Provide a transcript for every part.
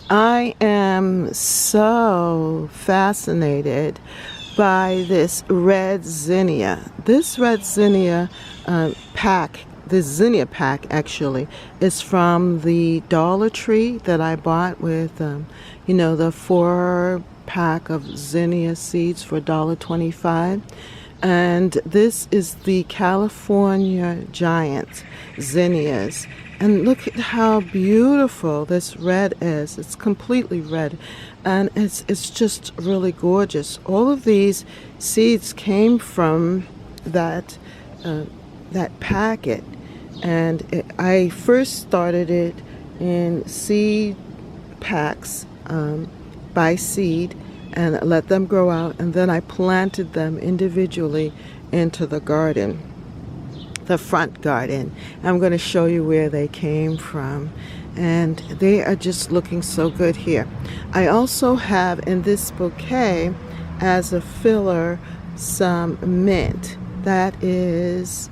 I am so fascinated by this red zinnia. This red zinnia pack, this zinnia pack actually, is from the Dollar Tree that I bought with, the 4 pack of zinnia seeds for $1.25. And this is the California Giant zinnias. And look at how beautiful this red is. It's completely red. And it's just really gorgeous. All of these seeds came from that packet. And I first started it in seed packs by seed and let them grow out. And then I planted them individually into the garden. The front garden. I'm going to show you where they came from, and they are just looking so good here. I also have in this bouquet as a filler some mint. That is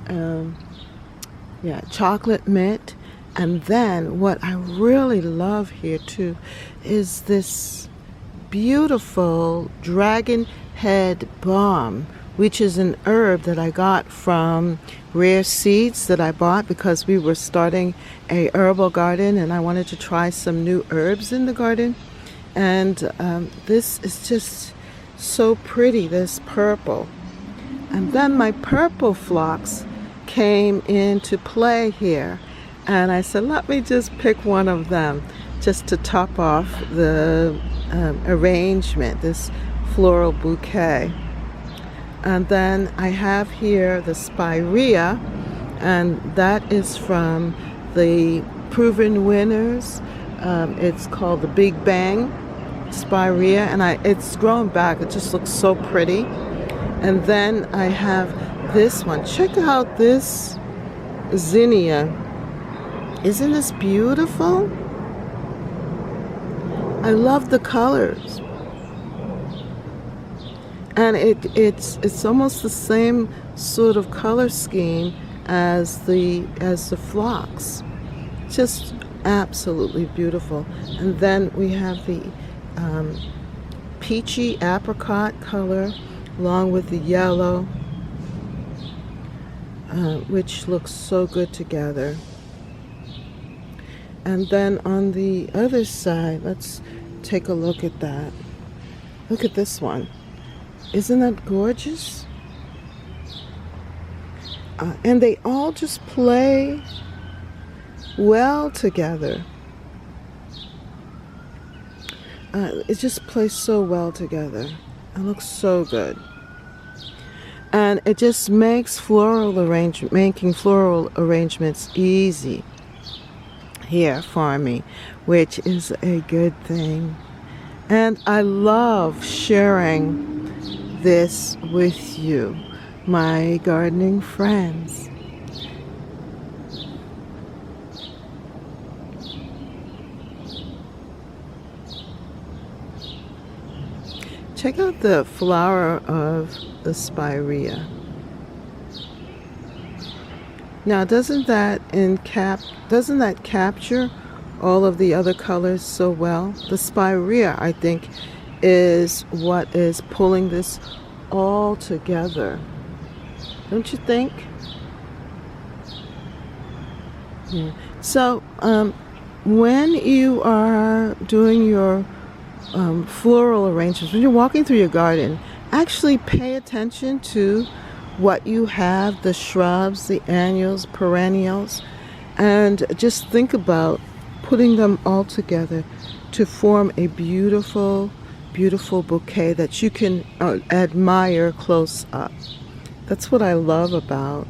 chocolate mint. And then what I really love here too is this beautiful dragon head balm, which is an herb that I got from Rare Seeds that I bought because we were starting a herbal garden and I wanted to try some new herbs in the garden. And this is just so pretty, this purple. And then my purple phlox came into play here. And I said, let me just pick one of them just to top off the arrangement, this floral bouquet. And then I have here the spirea, and that is from the Proven Winners. It's called the Big Bang spirea, and it's grown back. It just looks so pretty. And then I have this one. Check out this zinnia. Isn't this beautiful? I love the colors. And it's almost the same sort of color scheme as the phlox. Just absolutely beautiful. And then we have the peachy apricot color along with the yellow, which looks so good together. And then on the other side, let's take a look at that. Look at this one. Isn't that gorgeous? And they all just play well together. It just plays so well together. It looks so good. And it just makes making floral arrangements easy here for me, which is a good thing. And I love sharing this with you, my gardening friends. Check out the flower of the spirea. Now, doesn't that capture all of the other colors so well? The spirea, I think, is what is pulling this all together. Don't you think? Yeah. So, when you are doing your floral arrangements, when you're walking through your garden, actually pay attention to what you have, the shrubs, the annuals, perennials, and just think about putting them all together to form a beautiful, beautiful bouquet that you can admire close up. That's what I love about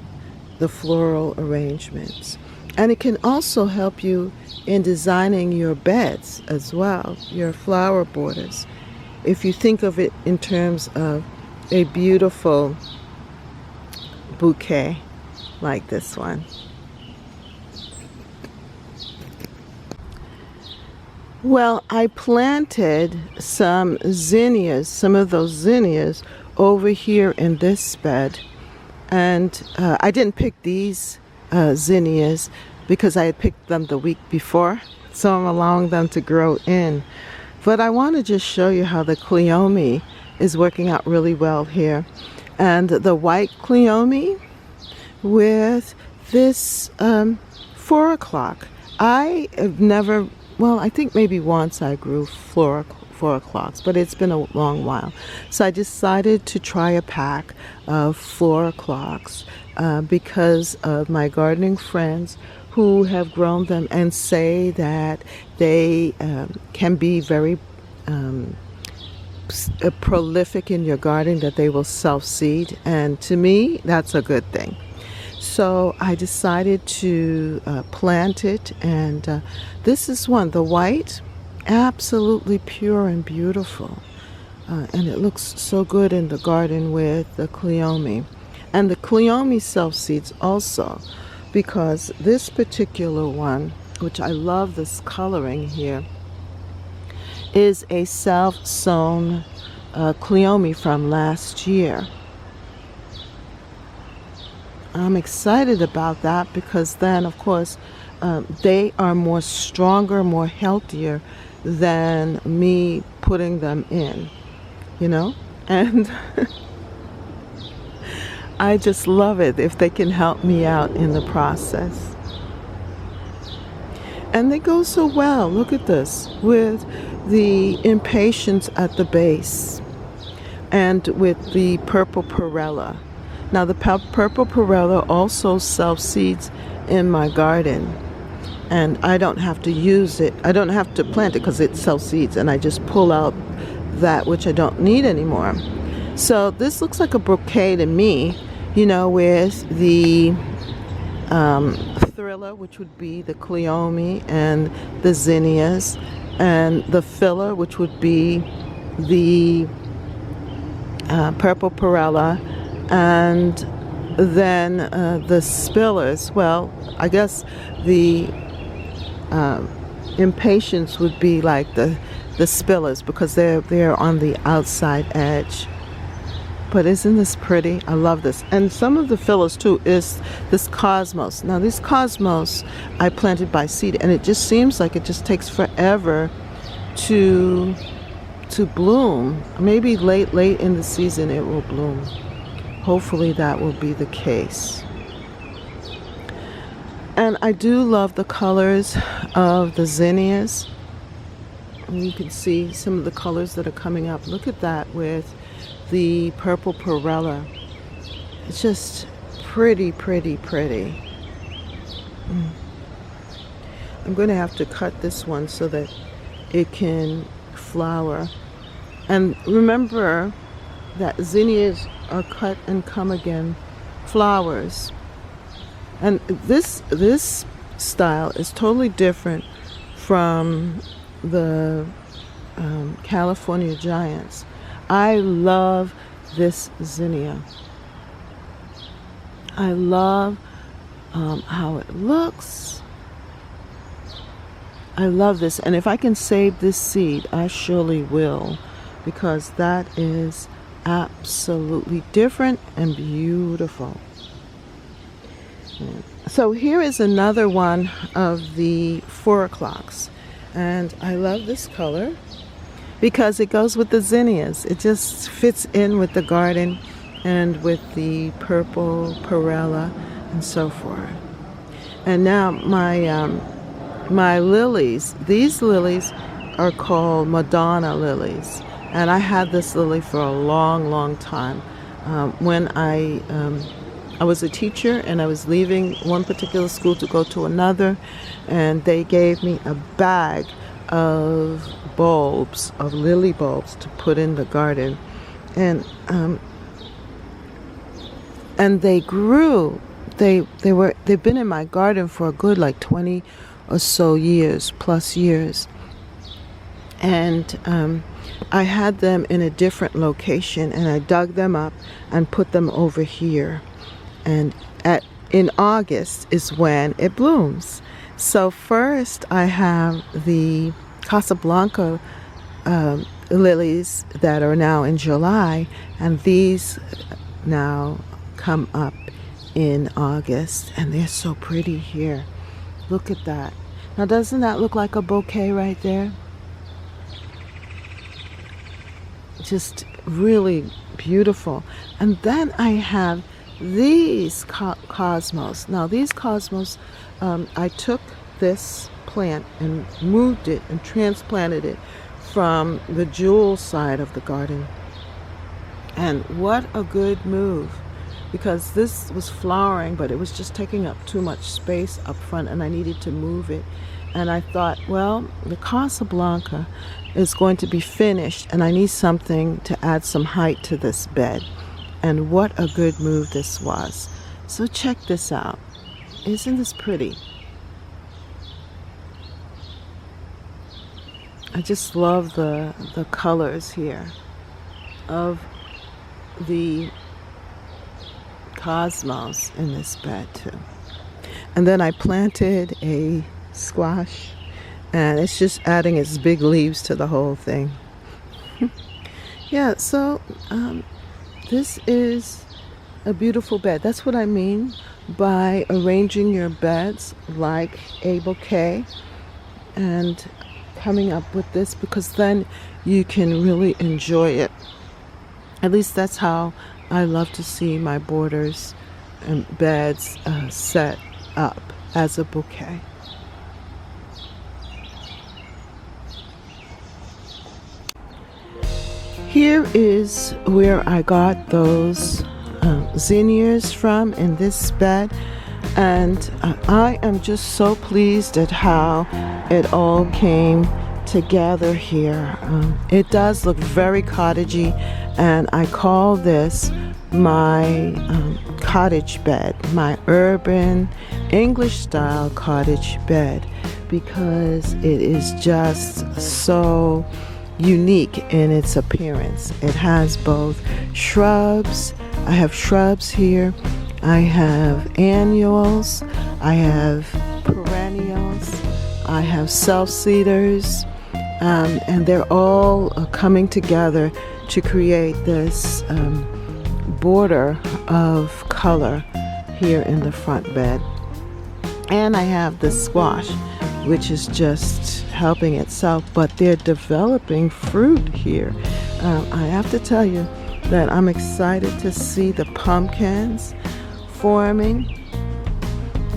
the floral arrangements. And it can also help you in designing your beds as well, your flower borders. If you think of it in terms of a beautiful bouquet like this one. Well, I planted some zinnias, some of those zinnias over here in this bed. And I didn't pick these zinnias because I had picked them the week before. so I'm allowing them to grow in. But I want to just show you how the Cleome is working out really well here. And the white Cleome with this 4 o'clock. I have never, well, I think maybe once I grew 4 o'clocks, but it's been a long while. So I decided to try a pack of 4 o'clocks because of my gardening friends who have grown them and say that they can be very prolific in your garden, that they will self-seed, and to me that's a good thing. So I decided to plant it, and this is one, the white, absolutely pure and beautiful, and it looks so good in the garden with the Cleome. And the Cleome self-seeds also, because this particular one, which I love this coloring here, is a self-sown Cleome from last year. I'm excited about that because then, of course, they are more stronger, more healthier than me putting them in, you know? And I just love it if they can help me out in the process. And they go so well, look at this, with the impatiens at the base and with the purple perella. Now the purple perella also self-seeds in my garden, and I don't have to use it, I don't have to plant it because it self-seeds, and I just pull out that which I don't need anymore. So this looks like a bouquet to me, you know, with the thriller, which would be the Cleome and the zinnias, and the filler, which would be the purple perella, and then the spillers. Well, I guess the impatiens would be like the spillers because they're on the outside edge. But isn't this pretty? I love this. And some of the fillers too is this cosmos. Now this cosmos I planted by seed, and it just seems like it just takes forever to bloom. Maybe late in the season it will bloom. Hopefully that will be the case. And I do love the colors of the zinnias. And you can see some of the colors that are coming up. Look at that with the purple perella. It's just pretty. I'm going to have to cut this one so that it can flower. And remember that zinnias are cut and come again flowers. And this style is totally different from the California Giants. I love this zinnia. I love how it looks. I love this, and if I can save this seed, I surely will, because that is absolutely different and beautiful. So here is another one of the 4 o'clocks, and I love this color because it goes with the zinnias. It just fits in with the garden and with the purple perella and so forth. And now my lilies, these lilies are called Madonna lilies, and I had this lily for a long time. When I was a teacher and I was leaving one particular school to go to another, and they gave me a bag of bulbs, of lily bulbs to put in the garden, and they grew. They've been in my garden for a good like 20 or so years, plus years, and I had them in a different location, and I dug them up and put them over here, and in August is when it blooms. So first I have the Casablanca lilies that are now in July, and these now come up in August, and they're so pretty here. Look at that. Now doesn't that look like a bouquet right there? Just really beautiful. And then I have these cosmos. Now these cosmos, I took this plant and moved it and transplanted it from the jewel side of the garden. And what a good move, because this was flowering, but it was just taking up too much space up front and I needed to move it. And I thought, well, the Casablanca is going to be finished and I need something to add some height to this bed. And what a good move this was. So check this out. Isn't this pretty? I just love the colors here of the cosmos in this bed too. And then I planted a squash and it's just adding its big leaves to the whole thing. Yeah, so this is a beautiful bed. That's what I mean by arranging your beds like a bouquet and coming up with this, because then you can really enjoy it. At least that's how I love to see my borders and beds set up as a bouquet. Here is where I got those zinnias from in this bed, and I am just so pleased at how it all came together here. It does look very cottagey, and I call this my cottage bed, my urban English style cottage bed, because it is just so unique in its appearance. It has both shrubs. I have shrubs here. I have annuals. I have perennials. I have self-seeders. And they're all coming together to create this border of color here in the front bed. And I have the squash, which is just helping itself, but they're developing fruit here. I have to tell you that I'm excited to see the pumpkins forming.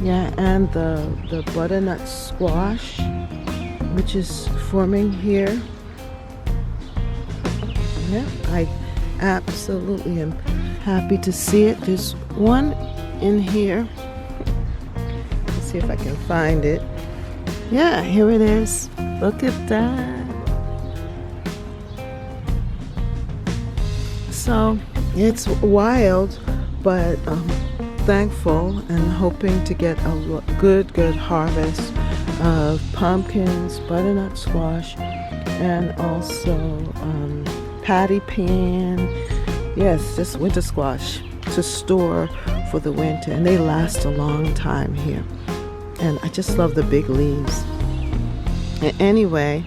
Yeah, and the butternut squash, which is forming here. Yeah, I absolutely am happy to see it. There's one in here. Let's see if I can find it. Yeah, here it is. Look at that. So it's wild, but thankful and hoping to get a good harvest of pumpkins, butternut squash, and also patty pan. Yes, just winter squash to store for the winter, and they last a long time here. And I just love the big leaves. Anyway,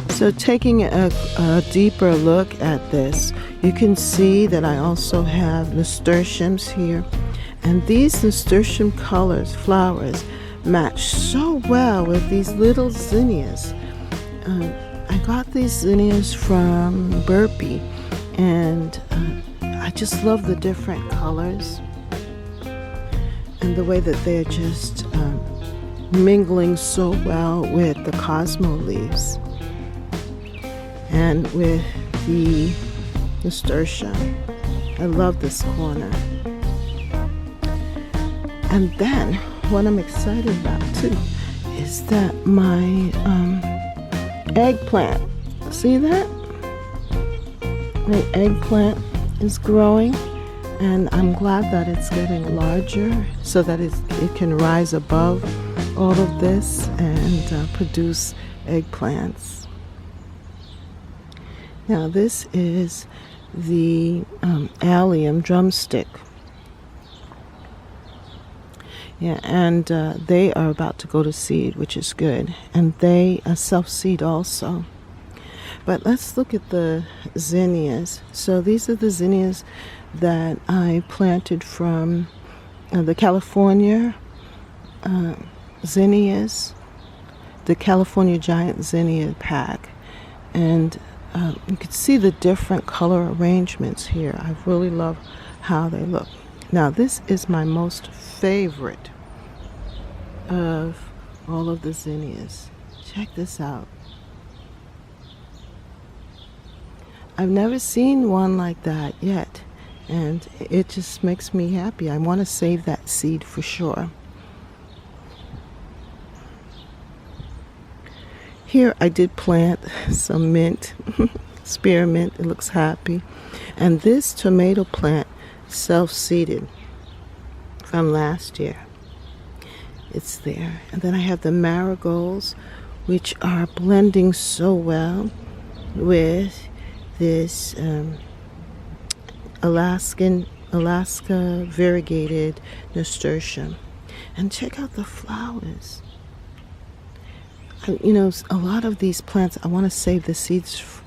so taking a deeper look at this, you can see that I also have nasturtiums here. And these nasturtium colors, flowers, match so well with these little zinnias. I got these zinnias from Burpee, and I just love the different colors and the way that they're just mingling so well with the Cosmo leaves and with the nasturtium. I love this corner. And then what I'm excited about too is that my eggplant, see that? My eggplant is growing, and I'm glad that it's getting larger so that it can rise above all of this and produce eggplants. Now this is the allium drumstick. Yeah, and they are about to go to seed, which is good. And they self-seed also. But let's look at the zinnias. So these are the zinnias that I planted from the California zinnias, the California Giant Zinnia pack. And you can see the different color arrangements here. I really love how they look. Now this is my most favorite of all of the zinnias. Check this out. I've never seen one like that yet, and it just makes me happy. I want to save that seed for sure. Here I did plant some mint, spearmint. It looks happy. And this tomato plant self-seeded from last year. It's there. And then I have the marigolds, which are blending so well with this Alaska variegated nasturtium. And check out the flowers. You know, a lot of these plants, I want to save the seeds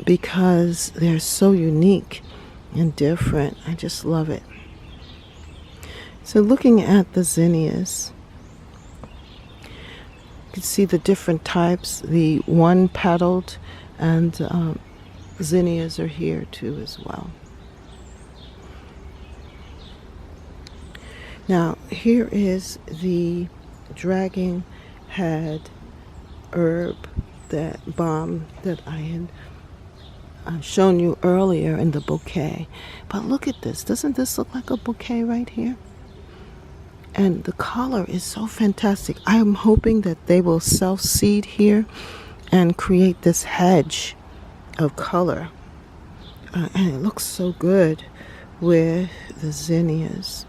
because they're so unique and different. I just love it. So looking at the zinnias, you can see the different types. The one-petaled and zinnias are here too as well. Now here is the dragon head herb, that balm that I had shown you earlier in the bouquet. But look at this. Doesn't this look like a bouquet right here? And the color is so fantastic. I am hoping that they will self-seed here and create this hedge of color. And it looks so good with the zinnias.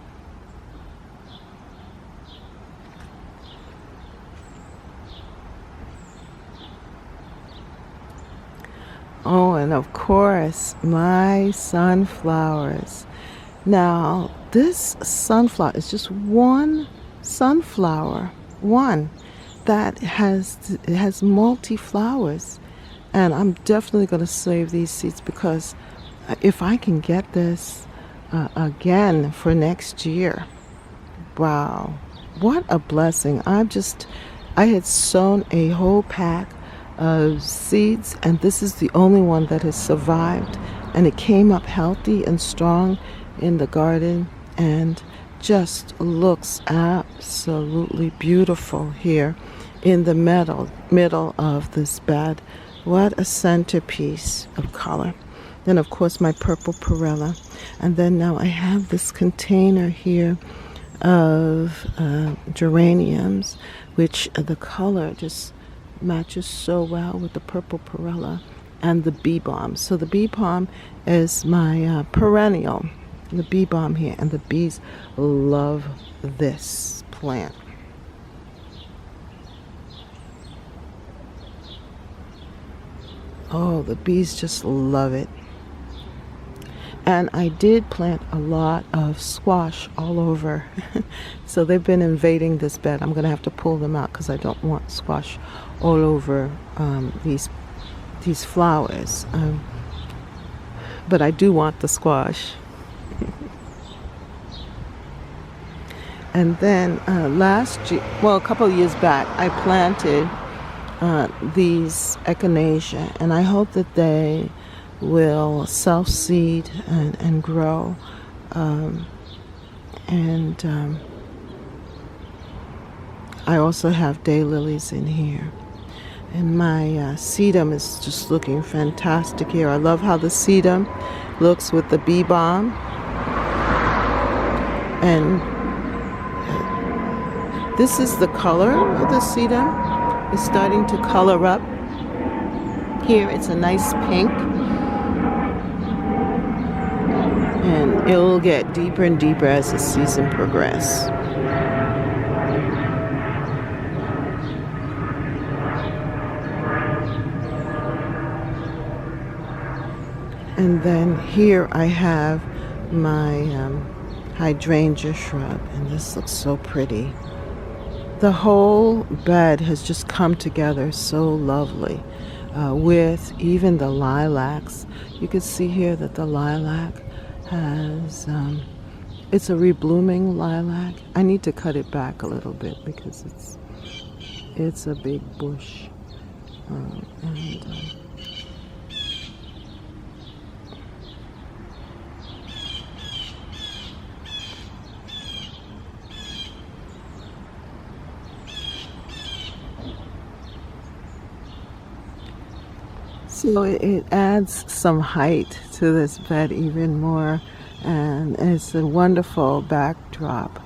Oh, and of course, my sunflowers. Now, this sunflower is just one sunflower, one that has multi flowers. And I'm definitely going to save these seeds because if I can get this again for next year, wow, what a blessing. I had sown a whole pack of seeds, and this is the only one that has survived, and it came up healthy and strong in the garden and just looks absolutely beautiful here in the middle of this bed. What a centerpiece of color. Then of course my purple perilla, and then now I have this container here of geraniums, which the color just matches so well with the purple perilla and the bee balm. So the bee balm is my perennial, the bee balm here, and the bees love this plant. Oh, the bees just love it. And I did plant a lot of squash all over. So they've been invading this bed. I'm going to have to pull them out because I don't want squash all over these flowers. But I do want the squash. And then last year, well, a couple of years back, I planted these echinacea, and I hope that they will self-seed and grow. I also have daylilies in here. And my sedum is just looking fantastic here. I love how the sedum looks with the bee balm. And this is the color of the sedum. It's starting to color up. Here it's a nice pink. And it will get deeper and deeper as the season progresses. And then here I have my hydrangea shrub, and this looks so pretty. The whole bed has just come together so lovely with even the lilacs. You can see here that the lilac has It's a reblooming lilac. I need to cut it back a little bit because it's a big bush. So it adds some height to this bed even more, and it's a wonderful backdrop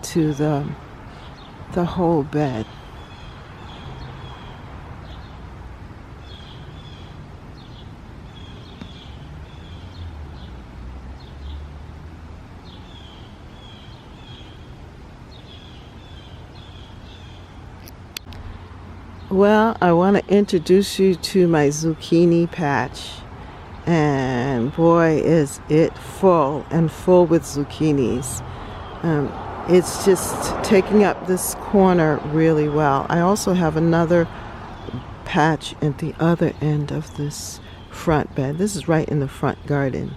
to the whole bed. Well, I want to introduce you to my zucchini patch. And boy, is it full and full with zucchinis. It's just taking up this corner really well. I also have another patch at the other end of this front bed. This is right in the front garden.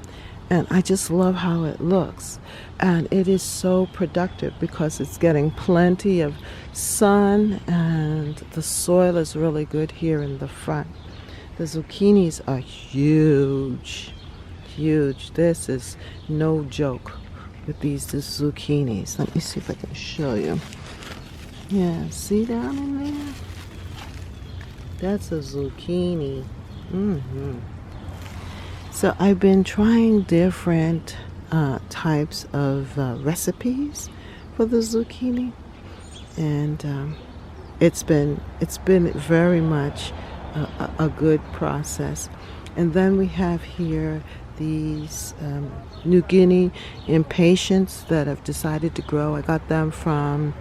And I just love how it looks. And it is so productive because it's getting plenty of sun and the soil is really good here in the front. The zucchinis are huge, huge. This is no joke with these zucchinis. Let me see if I can show you. Yeah, see down in there? That's a zucchini. So I've been trying different types of recipes for the zucchini, and it's been very much a good process. And then we have here these New Guinea impatiens that I've decided to grow. I got them from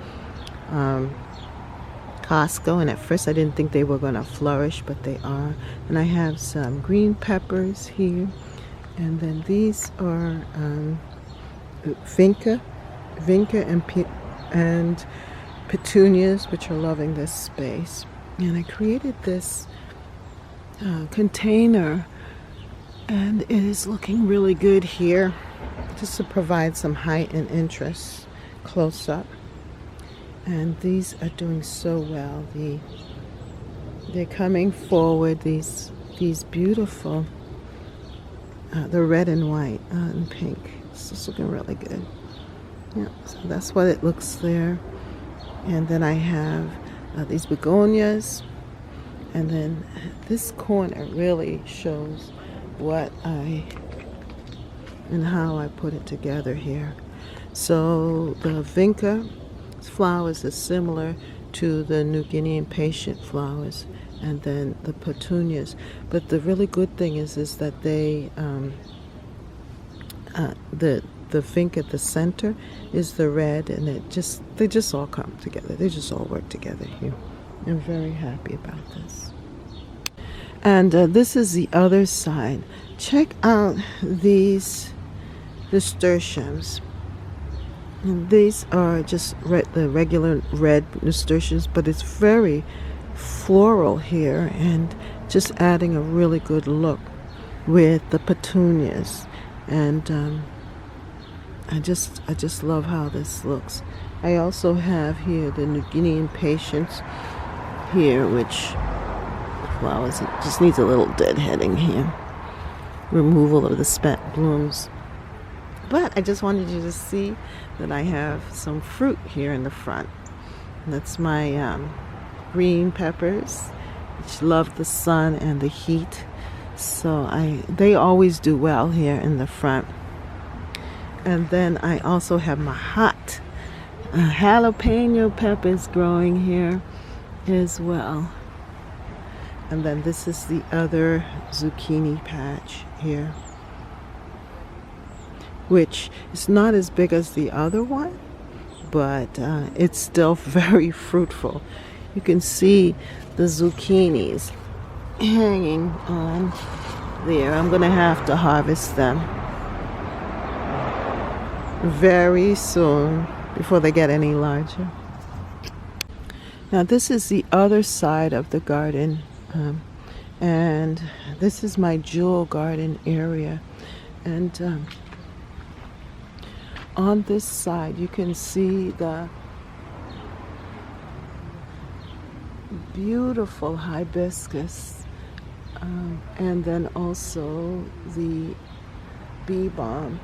Costco, and at first I didn't think they were going to flourish, but they are. And I have some green peppers here, and then these are vinca and petunias, which are loving this space. And I created this container, and it is looking really good here, just to provide some height and interest close up. And these are doing so well. They're coming forward, these beautiful, the red and white and pink. It's just looking really good. Yeah, so that's what it looks there. And then I have these begonias. And then this corner really shows what and how I put it together here. So the vinca flowers are similar to the New Guinea impatient flowers, and then the petunias. But the really good thing is that they the vinca at the center is the red, and they just all come together. They just all work together here. I'm very happy about this. And this is the other side. Check out these nasturtiums. And these are just the regular red nasturtiums, but it's very floral here and just adding a really good look with the petunias. And I just love how this looks. I also have here the New Guinea impatiens here, which flowers, it just needs a little deadheading here. Removal of the spent blooms. But I just wanted you to see that I have some fruit here in the front. And that's my green peppers, which love the sun and the heat. So they always do well here in the front. And then I also have my hot jalapeno peppers growing here as well. And then this is the other zucchini patch here, which is not as big as the other one, but it's still very fruitful. You can see the zucchinis hanging on there. I'm going to have to harvest them very soon before they get any larger. Now this is the other side of the garden, and this is my jewel garden area. And on this side you can see the beautiful hibiscus, and then also the bee balm.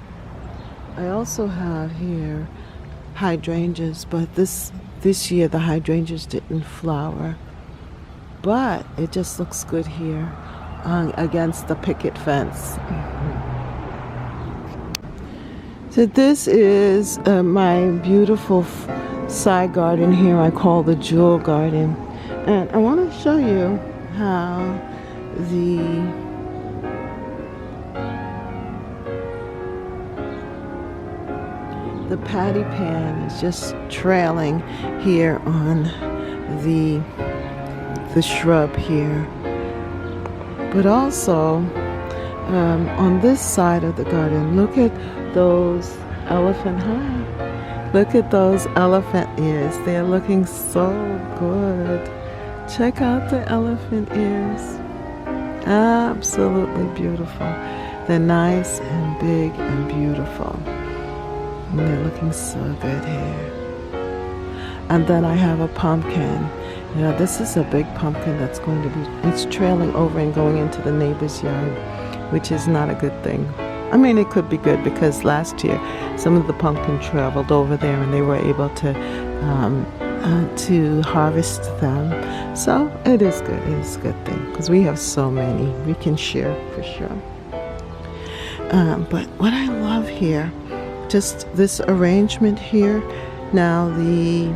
I also have here hydrangeas, but this year the hydrangeas didn't flower, but it just looks good here against the picket fence. So this is my beautiful side garden here I call the jewel garden, and I want to show you how the patty pan is just trailing here on the shrub here. But also on this side of the garden, look at those look at those elephant ears. They're looking so good. Check out the elephant ears. Absolutely beautiful. They're nice and big and beautiful. And they're looking so good here. And then I have a pumpkin. You know, this is a big pumpkin that's going to be, it's trailing over and going into the neighbor's yard, which is not a good thing. I mean, it could be good because last year some of the pumpkin traveled over there and they were able to harvest them. So it is good. It is a good thing because we have so many. We can share for sure. But what I love here, just this arrangement here. Now the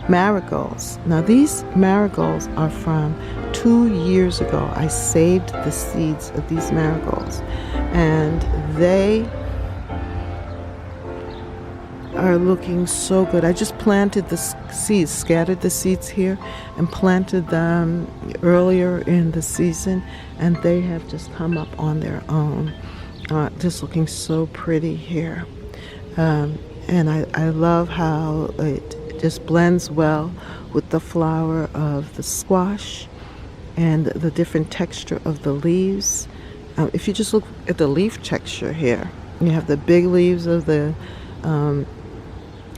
marigolds. Now these marigolds are from 2 years ago. I saved the seeds of these marigolds, and they are looking so good. I just planted the seeds, scattered the seeds here, and planted them earlier in the season, and they have just come up on their own. Just looking so pretty here. And I love how it just blends well with the flower of the squash and the different texture of the leaves. If you just look at the leaf texture here, you have the big leaves of the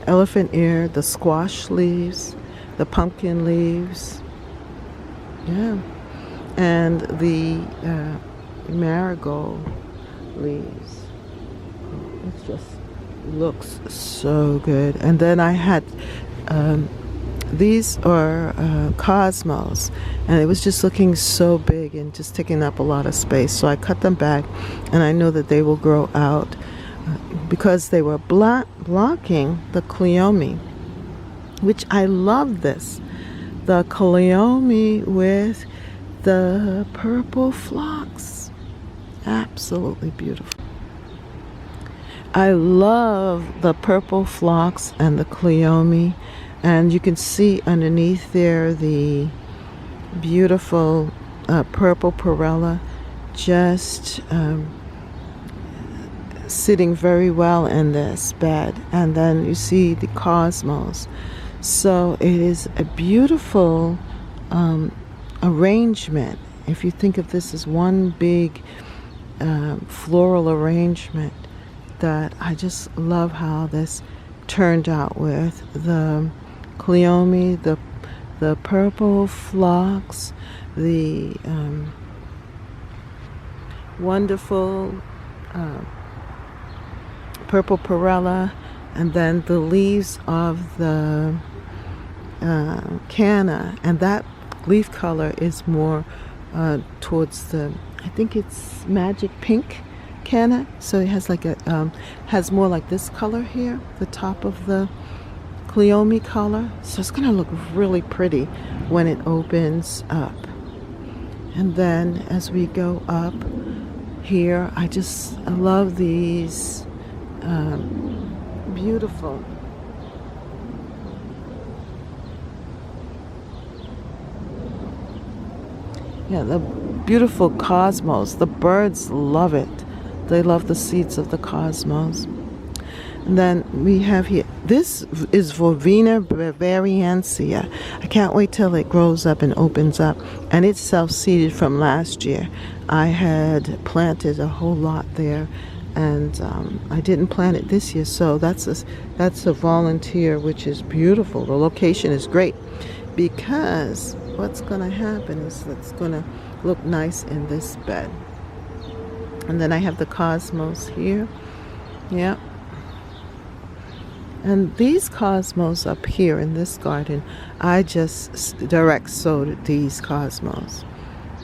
elephant ear, the squash leaves, the pumpkin leaves, yeah, and the marigold leaves. It just looks so good. And then I had these are cosmos, and it was just looking so big and just taking up a lot of space, so I cut them back, and I know that they will grow out because they were blocking the cleome, which I love. This, the cleome with the purple phlox, absolutely beautiful. I love the purple phlox and the cleome, and you can see underneath there the beautiful purple perella just sitting very well in this bed. And then you see the cosmos. So it is a beautiful arrangement. If you think of this as one big floral arrangement, that I just love how this turned out with the cleome, the purple phlox, the wonderful purple perella, and then the leaves of the canna, and that leaf color is more towards the, I think it's magic pink canna, so it has like a has more like this color here, the top of the cleome color. So it's gonna look really pretty when it opens up. And then as we go up here, I love these beautiful the beautiful cosmos. The birds love it. They love the seeds of the cosmos. And then we have here, this is Verbena bavariensia. I can't wait till it grows up and opens up. And it's self-seeded from last year. I had planted a whole lot there, and I didn't plant it this year, so that's a volunteer, which is beautiful. The location is great because what's gonna happen is it's gonna look nice in this bed. And then I have the cosmos here. Yeah. And these cosmos up here in this garden, I just direct sowed these cosmos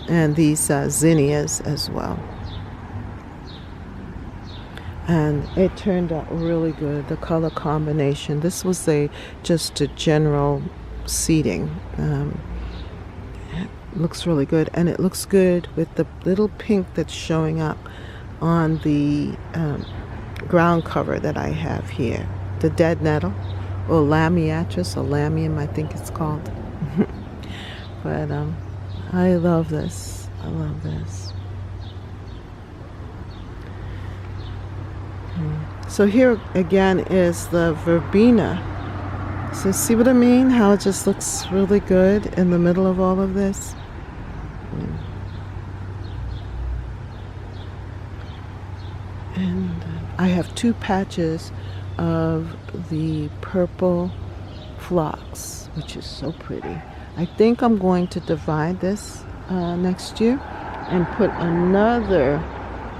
and these zinnias as well. And it turned out really good. The color combination. This was just a general seeding. It looks really good, and it looks good with the little pink that's showing up on the ground cover that I have here. The dead nettle, or lamiatris, or lamium, I think it's called. But I love this. I love this. So here again is the verbena. So see what I mean? How it just looks really good in the middle of all of this. And I have 2 patches of the purple phlox, which is so pretty. I think I'm going to divide this next year and put another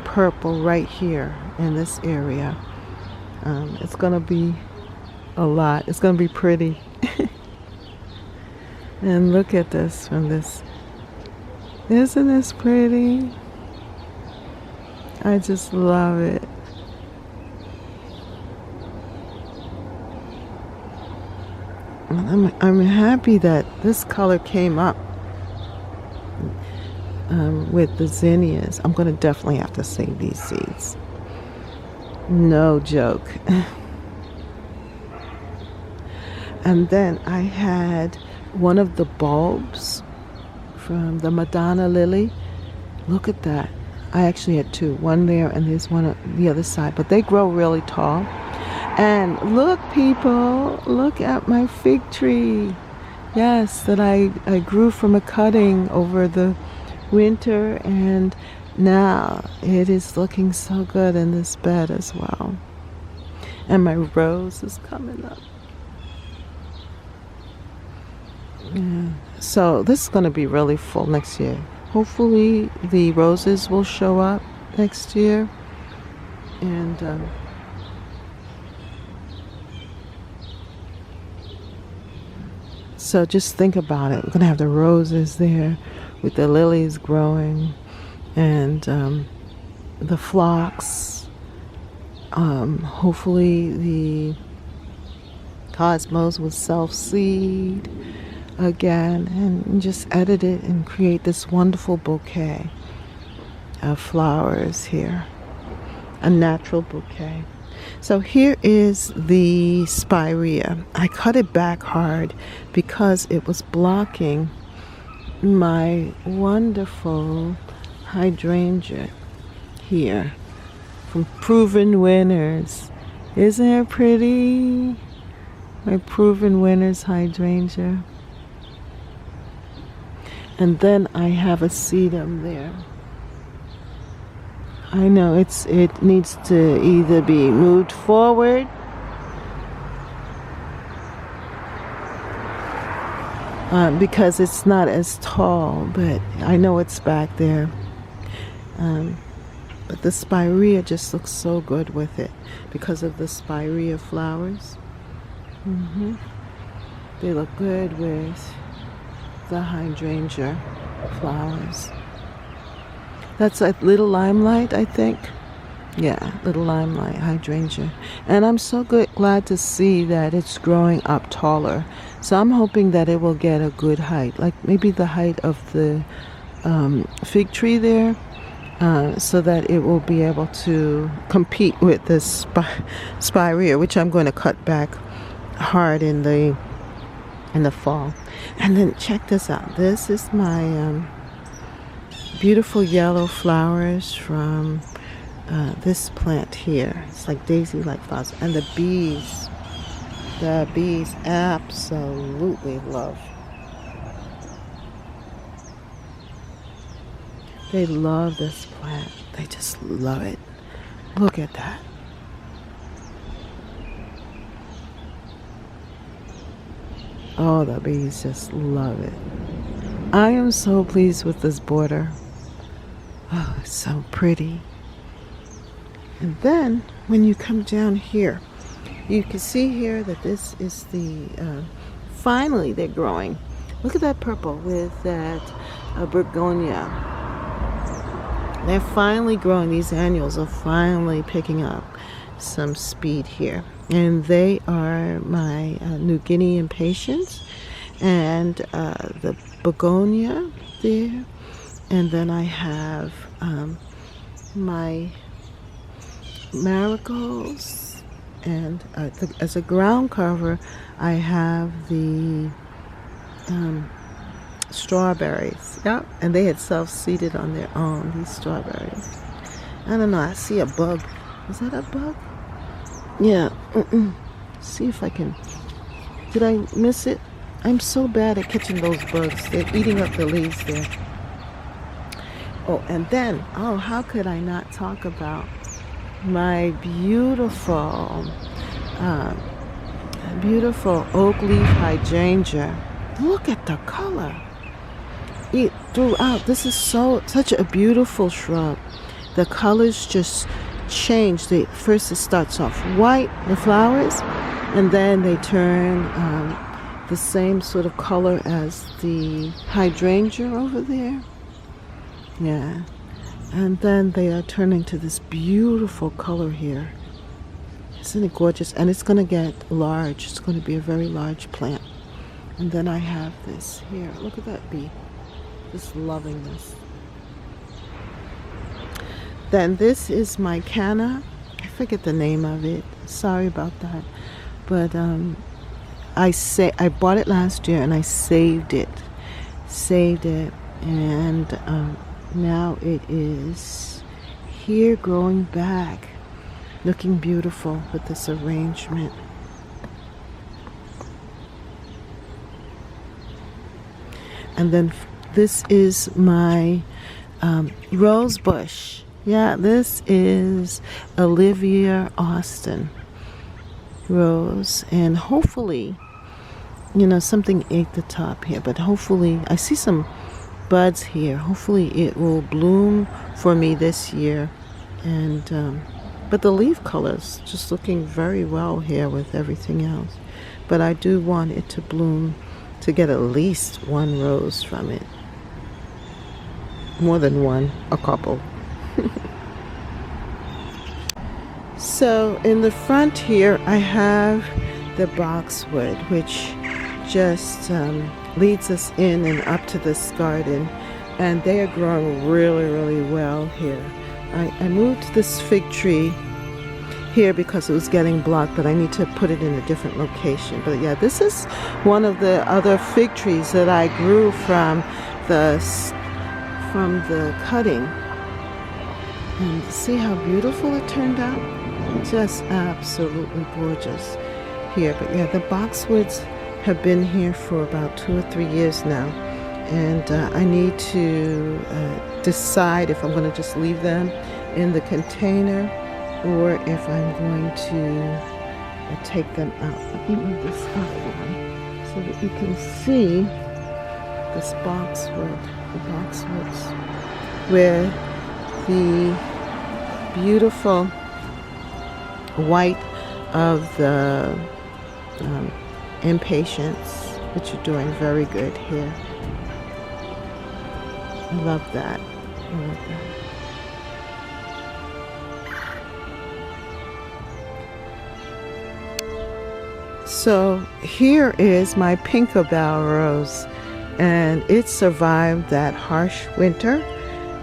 purple right here in this area. It's gonna be a lot. It's gonna be pretty. And look at this from this. Isn't this pretty? I just love it. I'm happy that this color came up with the zinnias. I'm going to definitely have to save these seeds. No joke. And then I had one of the bulbs from the Madonna lily. Look at that. I actually had 2. One there and there's one on the other side. But they grow really tall. And look, people, look at my fig tree. Yes, that I grew from a cutting over the winter, and now it is looking so good in this bed as well. And my rose is coming up. Yeah. So this is going to be really full next year. Hopefully the roses will show up next year. And so just think about it. We're going to have the roses there with the lilies growing, and the phlox. Hopefully the cosmos will self-seed again, and just edit it and create this wonderful bouquet of flowers here. A natural bouquet. So here is the spirea. I cut it back hard because it was blocking my wonderful hydrangea here from Proven Winners. Isn't it pretty? My Proven Winners hydrangea. And then I have a sedum there. I know it needs to either be moved forward because it's not as tall, but I know it's back there. But the spirea just looks so good with it because of the spirea flowers. They look good with the hydrangea flowers. That's a Little Limelight, I think. Yeah, Little Limelight hydrangea. And I'm so glad to see that it's growing up taller. So I'm hoping that it will get a good height, like maybe the height of the fig tree there, so that it will be able to compete with this spirea, which I'm going to cut back hard in the fall. And then check this out. This is my beautiful yellow flowers from this plant here. It's like daisy-like flowers. And the bees absolutely love. They love this plant. They just love it. Look at that. Oh, the bees just love it. I am so pleased with this border. Oh, it's so pretty. And then when you come down here, you can see here that this is the, finally they're growing. Look at that purple with that begonia. They're finally growing. These annuals are finally picking up some speed here. And they are my New Guinea impatiens and the begonia there. And then I have my marigolds, and as a ground cover I have the strawberries. Yep, and they had self-seeded on their own, these strawberries. I don't know, I see a bug. Is that a bug? Yeah. See if I can. Did I miss it? I'm so bad at catching those bugs. They're eating up the leaves there. Oh, and then, oh, how could I not talk about my beautiful oak leaf hydrangea. Look at the color. It throughout. This is such a beautiful shrub. The colors just change. First it starts off white, the flowers, and then they turn the same sort of color as the hydrangea over there. Yeah. And then they are turning to this beautiful color here. Isn't it gorgeous? And it's going to get large. It's going to be a very large plant. And then I have this here. Look at that bee. Just loving this. Then this is my canna. I forget the name of it. Sorry about that. But I bought it last year and I saved it. And now it is here growing back, looking beautiful with this arrangement. And then this is my rose bush. Yeah, this is Olivia Austin rose, and hopefully, something ate the top here, but hopefully I see some buds here. Hopefully it will bloom for me this year. And but the leaf colors just looking very well here with everything else. But I do want it to bloom, to get at least one rose from it. More than one, a couple. So in the front here I have the boxwood, which just leads us in and up to this garden, and they are growing really, really well here. I moved this fig tree here because it was getting blocked, but I need to put it in a different location. But yeah, this is one of the other fig trees that I grew from the cutting. And see how beautiful it turned out? Just absolutely gorgeous here. But yeah, the boxwoods have been here for about 2 or 3 years now, and I need to decide if I'm going to just leave them in the container or if I'm going to take them out. Let me move this up so that you can see this the boxwoods, where the beautiful white of the impatiens, which are doing very good here. I love that. So here is my Pinkabow rose, and it survived that harsh winter,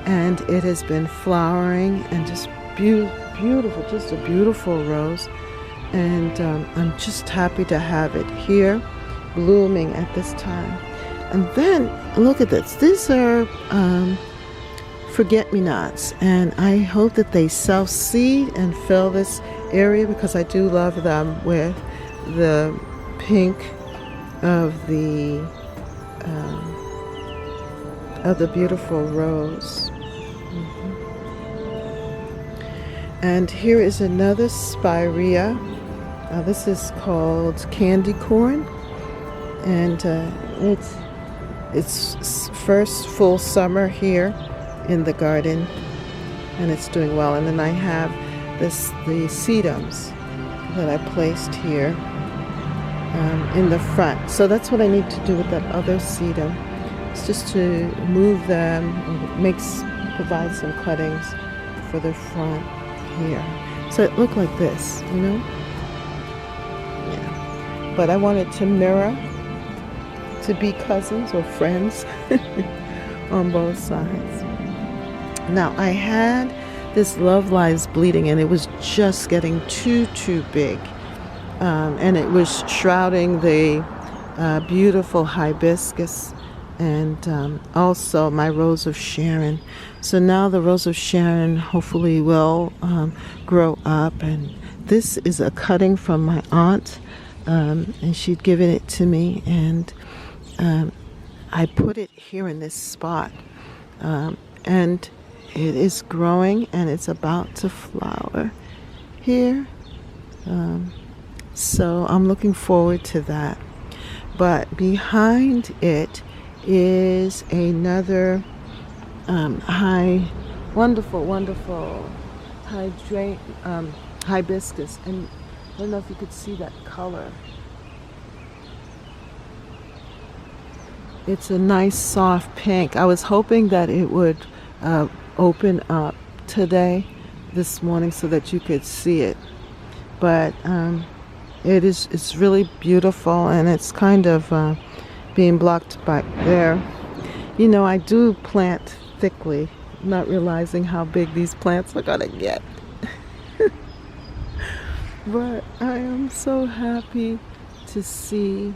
and it has been flowering and just beautiful, just a beautiful rose. And I'm just happy to have it here blooming at this time. And then look at this. These are forget-me-nots, and I hope that they self-seed and fill this area, because I do love them with the pink of the beautiful rose. And here is another spirea. This is called candy corn, and it's first full summer here in the garden, and it's doing well. And then I have the sedums that I placed here in the front. So that's what I need to do with that other sedum. It's just to move them, provide some cuttings for the front here. So it looked like this, you know? Yeah. But I wanted to mirror, to be cousins or friends on both sides. Now I had this Love Lies Bleeding, and it was just getting too big. And it was shrouding the beautiful hibiscus and also my Rose of Sharon. So now the Rose of Sharon hopefully will grow up. And this is a cutting from my aunt, and she'd given it to me, and I put it here in this spot, and it is growing, and it's about to flower here. So I'm looking forward to that. But behind it is another wonderful hibiscus. And I don't know if you could see that color. It's a nice soft pink. I was hoping that it would open up this morning so that you could see it. But it's really beautiful, and it's kind of being blocked back there. You know, I do plant thickly, not realizing how big these plants are gonna get. But I am so happy to see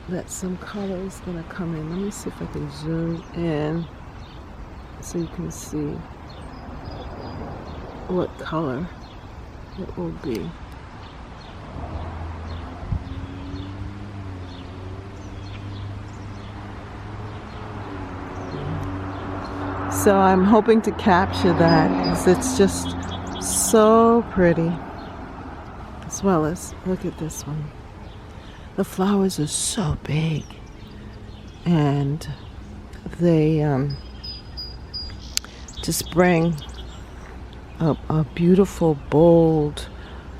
that some color is gonna come in. Let me see if I can zoom in so you can see what color it will be. So I'm hoping to capture that because it's just so pretty. As well as, look at this one. The flowers are so big, and they just bring a beautiful, bold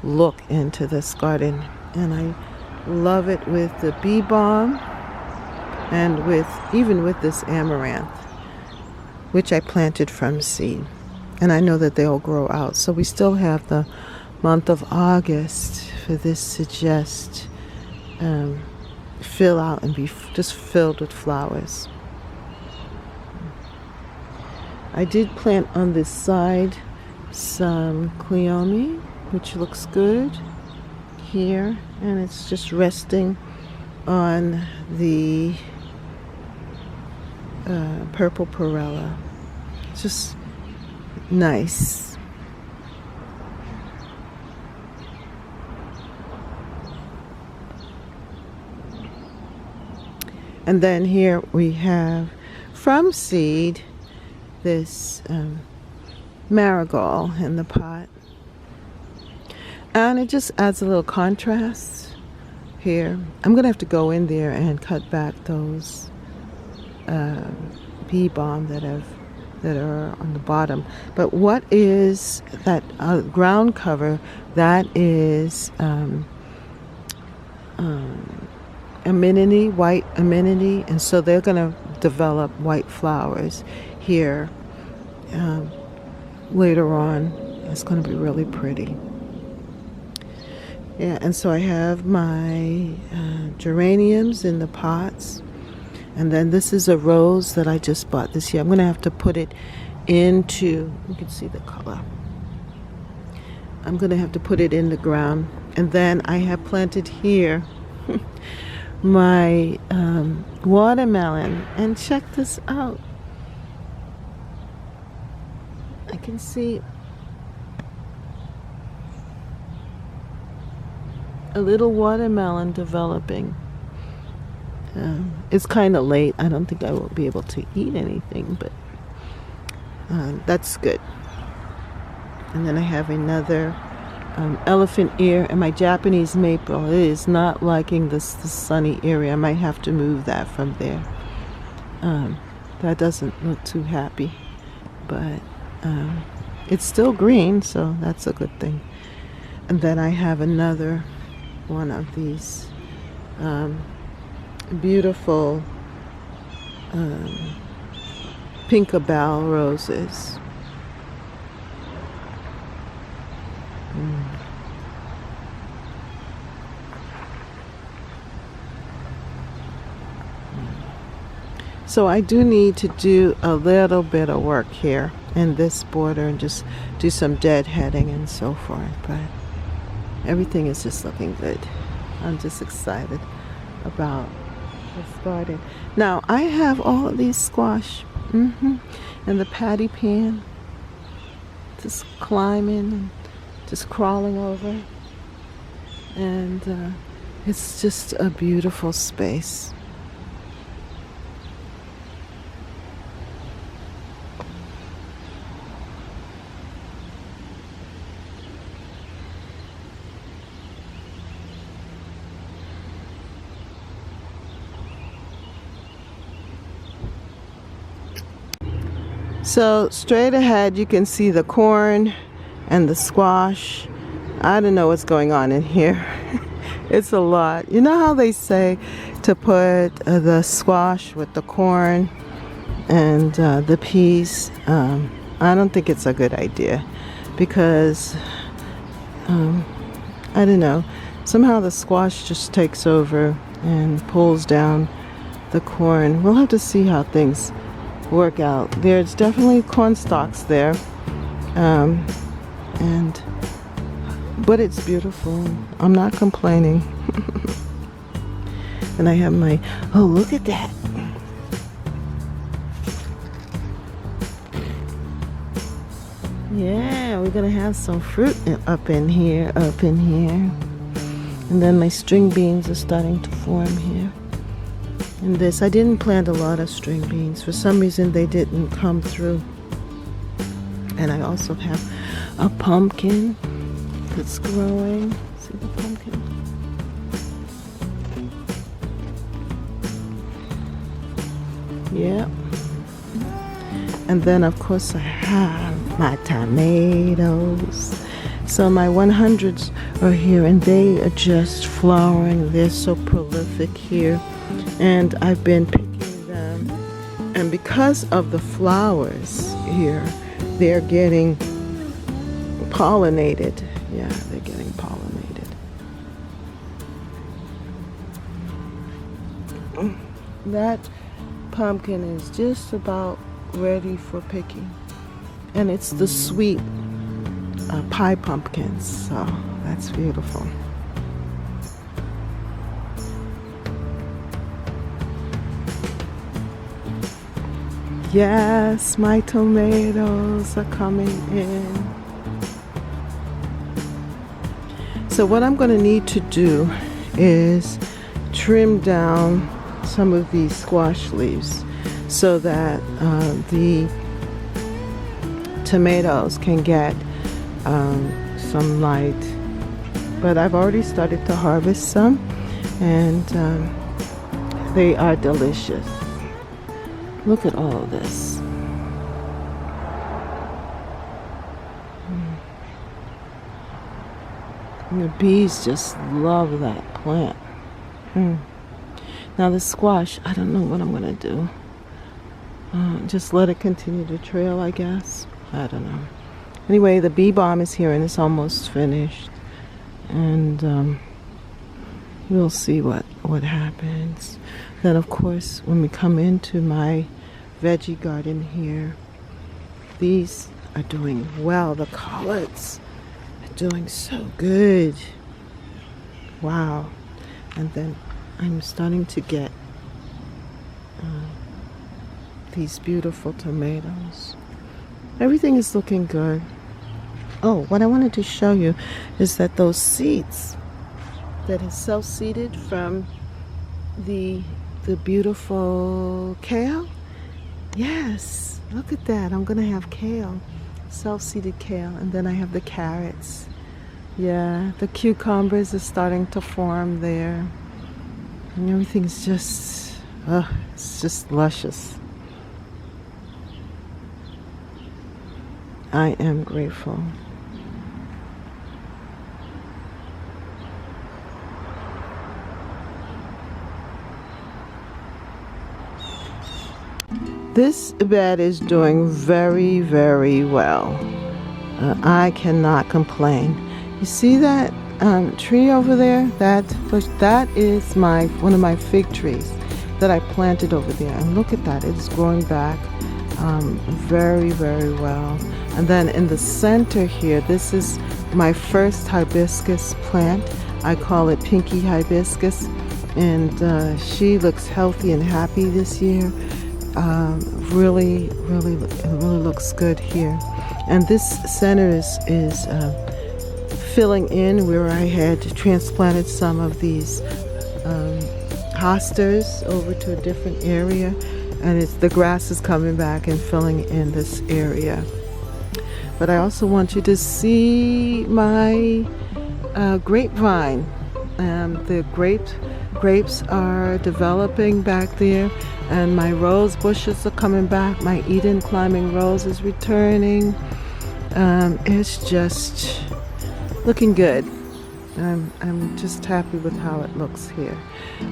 look into this garden. And I love it with the bee balm, and even with this amaranth, which I planted from seed. And I know that they'll grow out. So we still have the month of August for this to just fill out and be just filled with flowers. I did plant on this side some cleome, which looks good here, and it's just resting on the purple perella. It's just nice. And then here we have from seed this marigold in the pot, and it just adds a little contrast here. I'm gonna have to go in there and cut back those bee balm that are on the bottom. But what is that ground cover? That is amenity, white amenity, and so they're gonna develop white flowers here later on. It's gonna be really pretty. Yeah, and so I have my geraniums in the pots. And then this is a rose that I just bought this year. I'm going to have to put it into, you can see the color. I'm going to have to put it in the ground. And then I have planted here my watermelon. And check this out. I can see a little watermelon developing. It's kind of late. I don't think I will be able to eat anything, but that's good. And then I have another elephant ear, and my Japanese maple. It is not liking this sunny area. I might have to move that from there. That doesn't look too happy, but it's still green, so that's a good thing. And then I have another one of these beautiful Pinkabell roses. So I do need to do a little bit of work here in this border and just do some deadheading and so forth, but everything is just looking good. I'm just excited about what's starting. Now I have all of these squash and the patty pan, just climbing and just crawling over, and it's just a beautiful space. So straight ahead you can see the corn and the squash. I don't know what's going on in here. It's a lot. You know how they say to put the squash with the corn and the peas? I don't think it's a good idea because I don't know. Somehow the squash just takes over and pulls down the corn. We'll have to see how things work out. There's definitely corn stalks there, but it's beautiful. I'm not complaining. And I have my, oh, look at that. Yeah, we're gonna have some fruit up in here. And then my string beans are starting to form here. And this, I didn't plant a lot of string beans. For some reason they didn't come through. And I also have a pumpkin that's growing. See the pumpkin? Yep. And then of course I have my tomatoes. So my 100s are here and they are just flowering. They're so prolific here. And I've been picking them, and because of the flowers here, they're getting pollinated. Yeah, they're getting pollinated. That pumpkin is just about ready for picking, and it's the sweet pie pumpkins, so that's beautiful. Yes, my tomatoes are coming in. So what I'm going to need to do is trim down some of these squash leaves so that the tomatoes can get some light. But I've already started to harvest some, and they are delicious. Look at all of this. And the bees just love that plant. Now the squash, I don't know what I'm going to do. Just let it continue to trail, I guess. I don't know. Anyway, the bee balm is here and it's almost finished. And we'll see what happens. Then of course when we come into my veggie garden here, these are doing well. The collards are doing so good. Wow. And then I'm starting to get these beautiful tomatoes. Everything is looking good. Oh, what I wanted to show you is that those seeds that is self-seeded from the beautiful kale. Yes, look at that. I'm gonna have kale self-seeded kale, and then I have the carrots. Yeah, the cucumbers are starting to form there. And everything's just, it's just luscious. I am grateful. This bed is doing very, very well. I cannot complain. You see that tree over there? That is one of my fig trees that I planted over there. And look at that, it's growing back very, very well. And then in the center here, this is my first hibiscus plant. I call it Pinky Hibiscus. And she looks healthy and happy this year. Really looks good here. And this center is filling in where I had transplanted some of these hostas over to a different area, and the grass is coming back and filling in this area. But I also want you to see my grapevine. The grapes are developing back there, and my rose bushes are coming back. My Eden climbing rose is returning. It's just looking good. I'm just happy with how it looks here.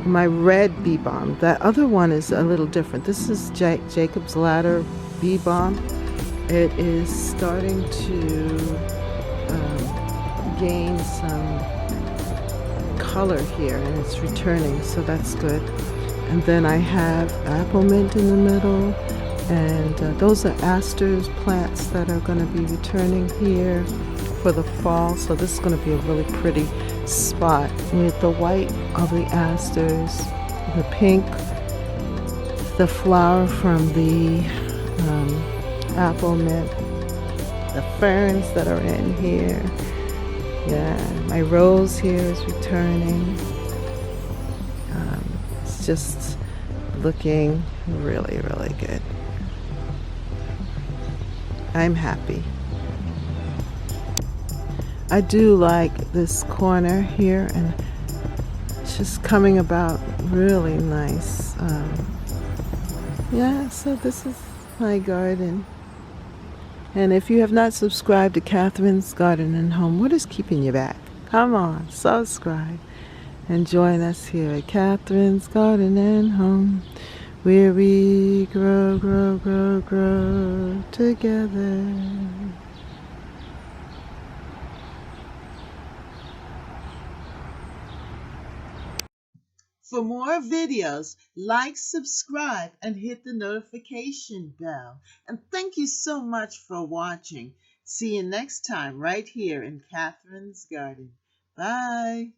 My red bee balm, that other one is a little different. This is Jacob's Ladder bee balm. It is starting to gain some color here, and it's returning, so that's good. And then I have apple mint in the middle, and those are asters plants that are going to be returning here for the fall. So this is going to be a really pretty spot with the white of the asters, the pink, the flower from the apple mint, the ferns that are in here. Yeah, my rose here is returning. It's just looking really, really good. I'm happy. I do like this corner here, and it's just coming about really nice. Yeah, so this is my garden. And if you have not subscribed to Catherine's Garden and Home, what is keeping you back? Come on, subscribe and join us here at Catherine's Garden and Home, where we grow, grow, grow, grow together. For more videos, like, subscribe, and hit the notification bell. And thank you so much for watching. See you next time right here in Catherine's Garden. Bye.